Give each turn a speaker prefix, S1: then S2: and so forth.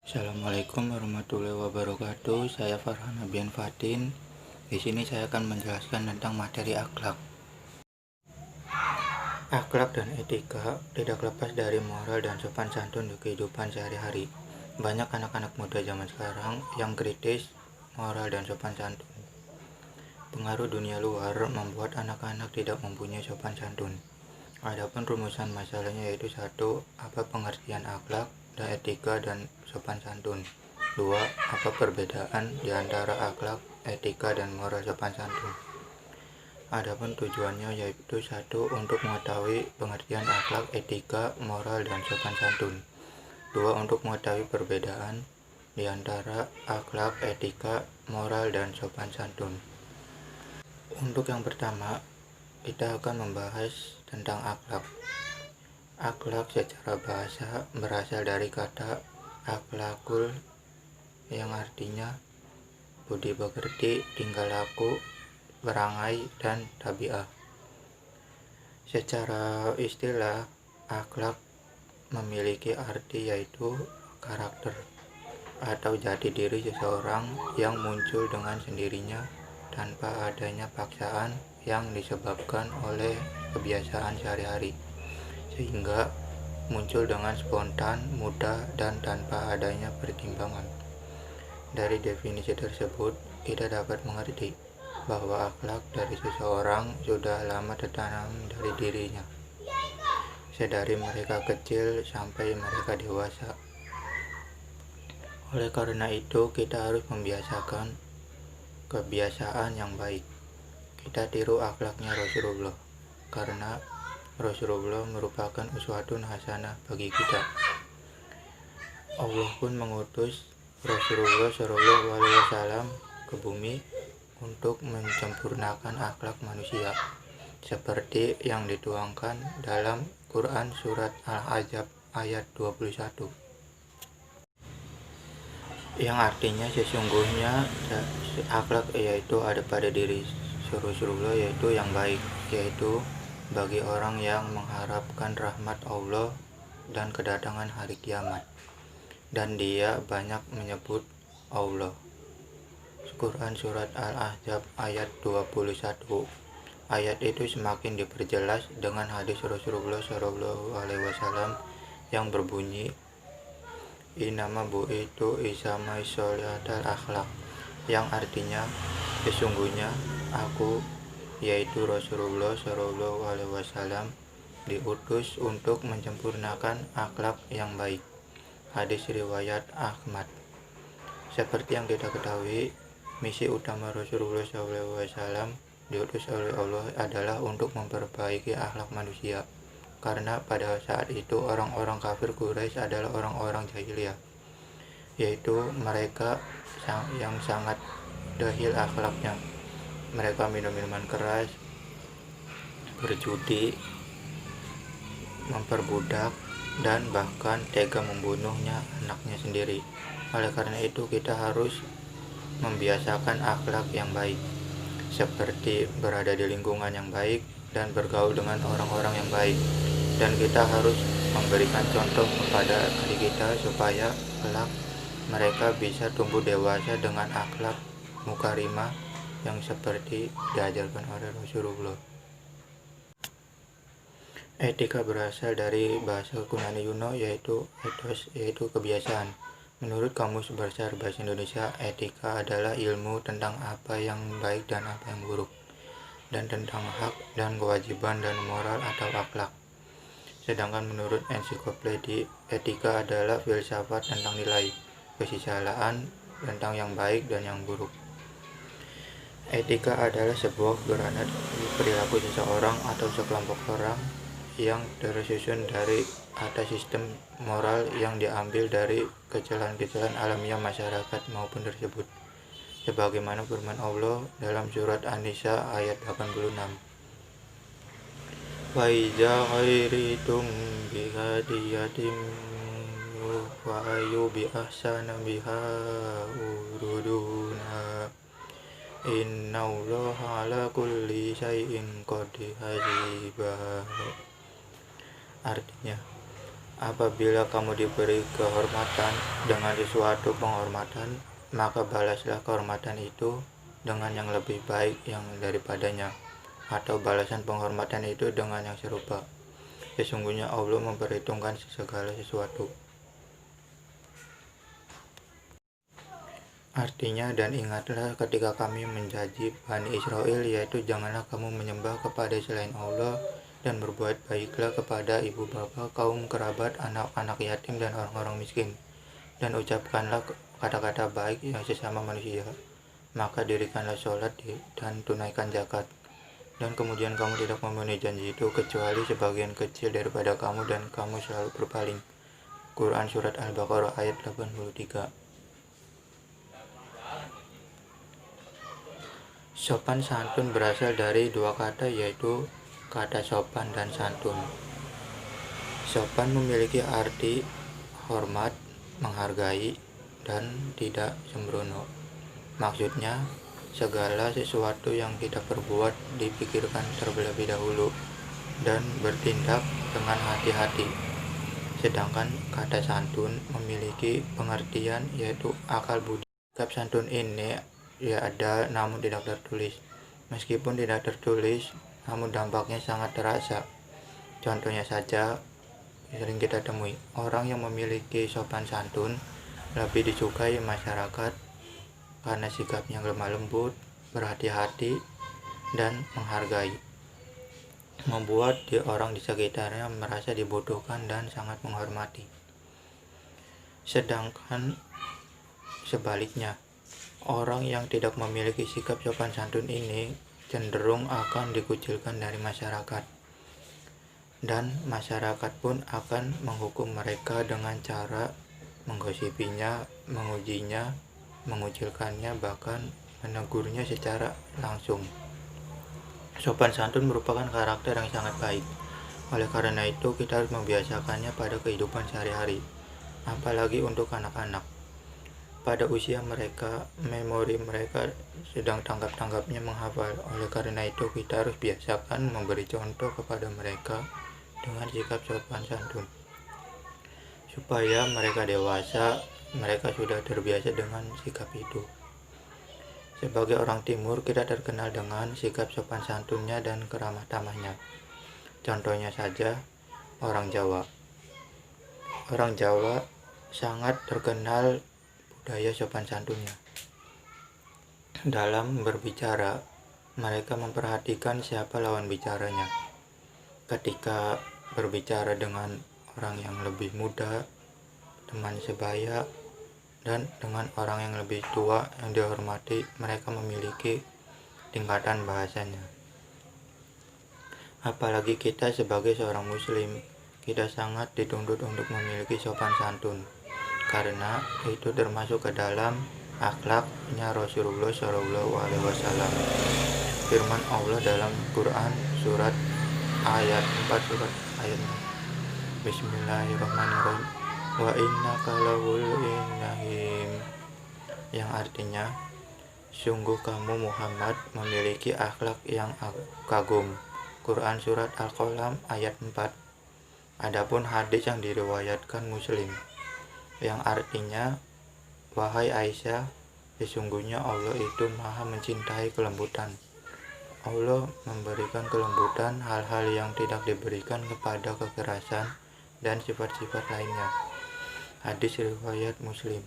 S1: Assalamualaikum warahmatullahi wabarakatuh. Saya Farhan Abian Fatin. Di sini saya akan menjelaskan tentang materi akhlak. Akhlak dan etika tidak lepas dari moral dan sopan santun di kehidupan sehari-hari. Banyak anak-anak muda zaman sekarang yang kritis moral dan sopan santun. Pengaruh dunia luar membuat anak-anak tidak mempunyai sopan santun. Adapun rumusan masalahnya yaitu 1. Apa pengertian akhlak dan etika dan sopan santun? 2. Apa perbedaan di antara akhlak, etika, dan moral sopan santun? Adapun tujuannya yaitu 1. Untuk mengetahui pengertian akhlak, etika, moral, dan sopan santun. 2. Untuk mengetahui perbedaan di antara akhlak, etika, moral, dan sopan santun. Untuk yang pertama, kita akan membahas tentang akhlak. Akhlak secara bahasa berasal dari kata akhlakul yang artinya budi pekerti, tingkah laku, perangai, dan tabiat. Secara istilah, akhlak memiliki arti yaitu karakter atau jati diri seseorang yang muncul dengan sendirinya tanpa adanya paksaan yang disebabkan oleh kebiasaan sehari-hari, sehingga muncul dengan spontan, mudah, dan tanpa adanya pertimbangan. Dari definisi tersebut, kita dapat mengerti bahwa akhlak dari seseorang sudah lama tertanam dari dirinya, sedari mereka kecil sampai mereka dewasa. Oleh karena itu, kita harus membiasakan kebiasaan yang baik. Kita tiru akhlaknya Rasulullah, karena Rasulullah merupakan uswatun hasanah bagi kita. Allah pun mengutus Rasulullah SAW ke bumi untuk menyempurnakan akhlak manusia, seperti yang dituangkan dalam Quran Surat Al-Ahzab ayat 21. Yang artinya sesungguhnya akhlak yaitu ada pada diri Rasulullah, yaitu yang baik, yaitu bagi orang yang mengharapkan rahmat Allah dan kedatangan hari kiamat, dan dia banyak menyebut Allah. Quran Surat Al-Ahzab ayat 21. Ayat itu semakin diperjelas dengan hadis Rasulullah SAW yang berbunyi, Inama bu'itu isamai sholatal akhlak, yang artinya sesungguhnya aku, yaitu Rasulullah SAW, diutus untuk menyempurnakan akhlak yang baik. Hadis riwayat Ahmad. Seperti yang kita ketahui, misi utama Rasulullah SAW diutus oleh Allah adalah untuk memperbaiki akhlak manusia, karena pada saat itu orang-orang kafir Quraisy adalah orang-orang jahiliyah, yaitu mereka yang sangat dahil akhlaknya. Mereka minum minuman keras, berjudi, memperbudak, dan bahkan tega membunuhnya anaknya sendiri. Oleh karena itu, kita harus membiasakan akhlak yang baik, seperti berada di lingkungan yang baik dan bergaul dengan orang-orang yang baik. Dan kita harus memberikan contoh kepada adik kita supaya kelak mereka bisa tumbuh dewasa dengan akhlak mukarimah yang seperti diajarkan oleh Rasulullah. Etika berasal dari bahasa Yunani Kuno yaitu ethos, yaitu kebiasaan. Menurut Kamus Besar Bahasa Indonesia, etika adalah ilmu tentang apa yang baik dan apa yang buruk, dan tentang hak dan kewajiban dan moral atau akhlak. Sedangkan menurut ensiklopedia, etika adalah filsafat tentang nilai, kesusilaan, tentang yang baik dan yang buruk. Etika adalah sebuah granat perilaku seseorang atau sekelompok orang yang tersusun dari atas sistem moral yang diambil dari kecelahan-kecelahan alamiah masyarakat maupun tersebut, sebagaimana firman Allah dalam surat An-Nisa ayat 86. Wa iza khairitum bihadiyatim wa ayu bi ahsana biha uruduna innallaha ala kulli syai'in qadir. Artinya, Apabila kamu diberi kehormatan dengan sesuatu penghormatan, maka balaslah kehormatan itu dengan yang lebih baik yang daripadanya, atau balasan penghormatan itu dengan yang serupa. Sesungguhnya Allah memperhitungkan segala sesuatu. Artinya, dan ingatlah ketika kami menjanji Bani Israel, yaitu janganlah kamu menyembah kepada selain Allah, dan berbuat baiklah kepada ibu bapa, kaum kerabat, anak-anak yatim, dan orang-orang miskin. Dan ucapkanlah kata-kata baik yang sesama manusia. Maka dirikanlah sholat dan tunaikan zakat. Dan kemudian kamu tidak memenuhi janji itu kecuali sebagian kecil daripada kamu, dan kamu selalu berpaling. Quran Surat Al-Baqarah ayat 83. Sopan santun berasal dari dua kata, yaitu kata sopan dan santun. Sopan memiliki arti hormat, menghargai, dan tidak sembrono. Maksudnya, segala sesuatu yang kita perbuat dipikirkan terlebih dahulu dan bertindak dengan hati-hati. Sedangkan kata santun memiliki pengertian, yaitu akal budi. Sikap santun ini ada namun tidak tertulis. Meskipun tidak tertulis, namun dampaknya sangat terasa. Contohnya saja, sering kita temui orang yang memiliki sopan santun lebih disukai masyarakat karena sikapnya lemah lembut, berhati-hati, dan menghargai, membuat orang di sekitarnya merasa dibutuhkan dan sangat menghormati. Sedangkan sebaliknya, orang yang tidak memiliki sikap sopan santun ini cenderung akan dikucilkan dari masyarakat, dan masyarakat pun akan menghukum mereka dengan cara menggosipinya, mengujinya, mengucilkannya, bahkan menegurnya secara langsung. Sopan santun merupakan karakter yang sangat baik. Oleh karena itu, kita harus membiasakannya pada kehidupan sehari-hari, apalagi untuk anak-anak. Pada usia mereka, memori mereka sedang tanggap-tanggapnya menghafal. Oleh karena itu, kita harus biasakan memberi contoh kepada mereka dengan sikap sopan santun. Supaya mereka dewasa, mereka sudah terbiasa dengan sikap itu. Sebagai orang Timur, kita terkenal dengan sikap sopan santunnya dan keramah tamahnya. Contohnya saja, orang Jawa. Orang Jawa sangat terkenal budaya sopan santunnya. Dalam berbicara, mereka memperhatikan siapa lawan bicaranya. Ketika berbicara dengan orang yang lebih muda, teman sebaya, dan dengan orang yang lebih tua yang dihormati, mereka memiliki tingkatan bahasanya. Apalagi kita sebagai seorang muslim, kita sangat dituntut untuk memiliki sopan santun, karena itu termasuk ke dalam akhlaknya Rasulullah SAW. Firman Allah dalam Quran surat ayat 4 surat ayat 6. Bismillahirrahmanirrahim. Wa innaka lawul innahim, yang artinya, sungguh kamu Muhammad memiliki akhlak yang kagum. Quran surat Al-Qalam ayat 4. Adapun hadis yang diriwayatkan Muslim, yang artinya, wahai Aisyah, sesungguhnya Allah itu maha mencintai kelembutan. Allah memberikan kelembutan, hal-hal yang tidak diberikan kepada kekerasan dan sifat-sifat lainnya. Hadis riwayat Muslim.